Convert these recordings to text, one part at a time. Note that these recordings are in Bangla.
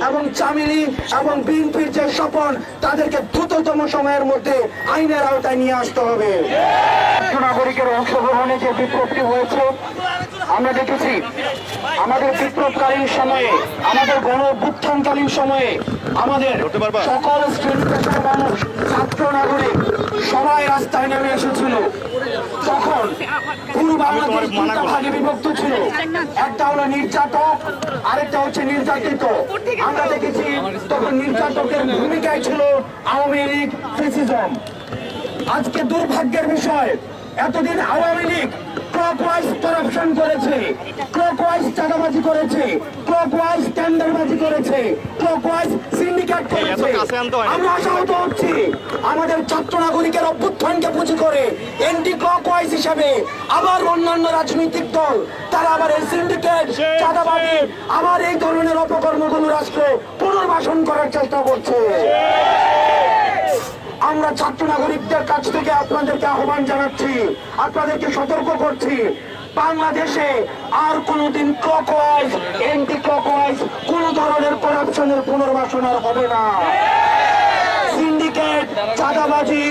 এবং চামিলি এবং বিএনপির যে স্বপন তাদেরকে দ্রুততম সময়ের মধ্যে আইনের আওতায় নিয়ে আসতে হবে। নাগরিকের অংশগ্রহণে যে বিপ্লবটি হয়েছে আমরা দেখেছি, আমাদের বিপ্লবকালীন সময়ে, আমাদের গণ অভ্যুত্থানকালীন সময়ে আমাদের সকল শ্রেণী পেশার মানুষ, ছাত্র নাগরিক সবাই রাস্তায় নেমে এসেছিল। তখন পুরো বাংলাদেশ দুটো ভাগে বিভক্ত ছিল, একটা হলো নির্যাতক, আরেকটা হচ্ছে নির্যাতিত। আমরা দেখেছি তখন নির্যাতকের ভূমিকায় ছিল আওয়ামী লীগ, ফ্যাসিজম। আজকে দুর্ভাগ্যের বিষয়, এতদিন আওয়ামী লীগ ক্লকওয়াইজ করাপশন করেছে, ক্লকওয়াইজ চাঁদাবাজি করেছে, ক্লকওয়াইজ টেন্ডারবাজি করেছে, ক্লকওয়াইজ সিন্ডিকেট করেছে। আমরা আশাহত হচ্ছি আমাদের ছাত্র নাগরিকের অভ্যুত্থানকে পুঁজি করে এন্টি ক্লকওয়াইজ হিসাবে আবার অন্যান্য রাজনৈতিক দল তারা আবার এই সিন্ডিকেট, চাঁদাবাজি, আবার এই ধরনের অপকর্মগুলো রাষ্ট্রে পুনর্বাসন করার চেষ্টা করছে। আমরা ছাত্র নাগরিকদের কাছ থেকে আপনাদেরকে আহ্বান জানাচ্ছি, আপনাদেরকে সতর্ক করছি, বাংলাদেশে আর কোনোদিন ক্লকওয়াইজ, এন্টি ক্লকওয়াইজ কোন ধরনের করাপশনের পুনর্বাসন আর হবে না। সিন্ডিকেট, চাঁদাবাজি,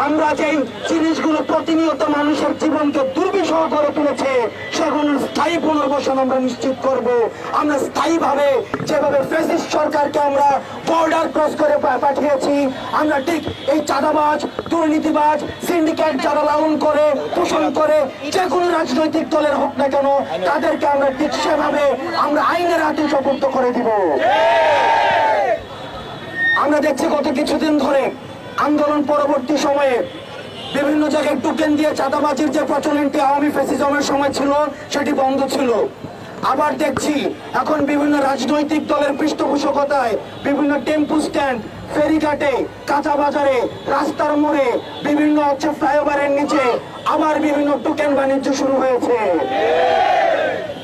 আমরা যেই জিনিসগুলো প্রতিনিয়ত মানুষের জীবনকে দুর্বিষহ করে তুলেছে সেগুলোর স্থায়ী পুনর্বাসন আমরা নিশ্চিত করব। আমরা স্থায়ীভাবে যেভাবে ফ্যাসিস্ট সরকারকে আমরা বর্ডার ক্রস করে পাঠিয়েছি, আমরা ঠিক এই চাঁদাবাজ, দুর্নীতিবাজ, সিন্ডিকেট যারা লালন করে, পোষণ করে, যে কোনো রাজনৈতিক দলের হোক না কেন তাদেরকে আমরা ঠিক সেভাবে আমরা আইনের হাতে সুপর্দ করে দিব। আমরা দেখছি গত কিছুদিন ধরে আন্দোলন পরবর্তী সময়ে বিভিন্ন জায়গায় টোকেন দিয়ে চাঁদাবাজির যে প্রচলনটি আওয়ামী ফ্যাসিজমের সময় ছিল সেটি বন্ধ ছিল। আবার দেখছি এখন বিভিন্ন রাজনৈতিক দলের পৃষ্ঠপোষকতায় বিভিন্ন টেম্পু স্ট্যান্ড, ফেরিঘাটে, কাঁচা বাজারে, রাস্তার মোড়ে, বিভিন্ন ফ্লাইওভারের নিচে আবার বিভিন্ন টোকেন বাণিজ্য শুরু হয়েছে।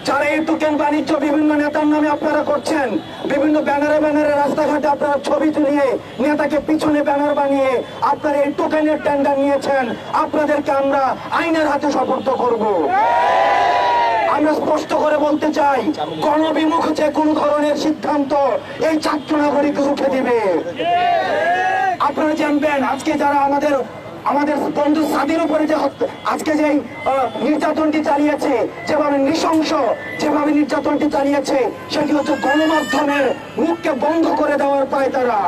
যারা এই টোকেন বাণিজ্য বিভিন্ন নেতার নামে আপনারা করছেন, বিভিন্ন ব্যানারে ব্যানারে রাস্তাঘাটে আপনারা ছবি তুলিয়ে নেতাকে পিছনে ব্যানার বানিয়ে আপনারা এই টোকেনের টেন্ডার নিয়েছেন, আপনাদেরকে আমরা আইনের হাতে সোপর্দ করব। আমরা স্পষ্ট করে বলতে চাই, গণবিমুখ যে কোন ধরনের সিদ্ধান্ত এই ছাত্র নাগরিক রুখে দিবে। আপনারা জানবেন আজকে যারা আমাদের বন্ধু সাদির উপরে যে আজকে যে নির্যাতনটি চালিয়েছে, যেভাবে নৃশংস যেভাবে নির্যাতনটি চালিয়েছে সেটি হচ্ছে গণমাধ্যমের মুখকে বন্ধ করে দেওয়ার পায় তারা।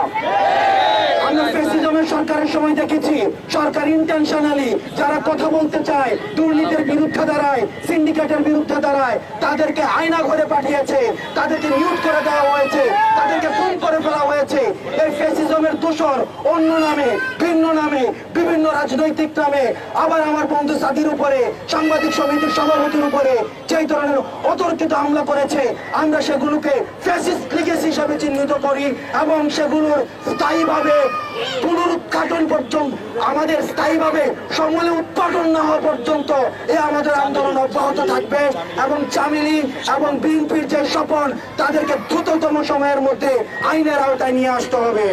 আমরা ফ্যাসিজমের সরকারের সময় দেখেছি সরকার ইন্টেনশনালি যারা কথা বলতে চায়, দুর্নীতির বিরুদ্ধে দাঁড়ায়, সিন্ডিকেটের বিরুদ্ধে দাঁড়ায়, তাদেরকে আয়না ঘরে পাঠিয়েছে, তাদেরকে মিউট করে দেওয়া হয়েছে, তাদেরকে খুন করে ফেলা হয়েছে। এই ফ্যাসিজমের দোষর অন্য নামে, ভিন্ন নামে, বিভিন্ন রাজনৈতিক নামে আবার আমার বন্ধু সাদির উপরে, সাংবাদিক সমিতির সভাপতির উপরে যেই ধরনের অতর্কিত হামলা করেছে আমরা সেগুলোকে ফ্যাসিস্ট লিগেসি হিসাবে চিহ্নিত করি এবং সেগুলোর স্থায়ীভাবে পুনরুৎঘাটন পর্যন্ত, আমাদের স্থায়ীভাবে সমূলে উৎপাদন না হওয়া পর্যন্ত আমাদের আন্দোলন অব্যাহত থাকবে। এবং চামিলি এবং বিএনপির যে স্বপন তাদেরকে দ্রুততম সময়ের মধ্যে আইনের আওতায় নিয়ে আসতে হবে।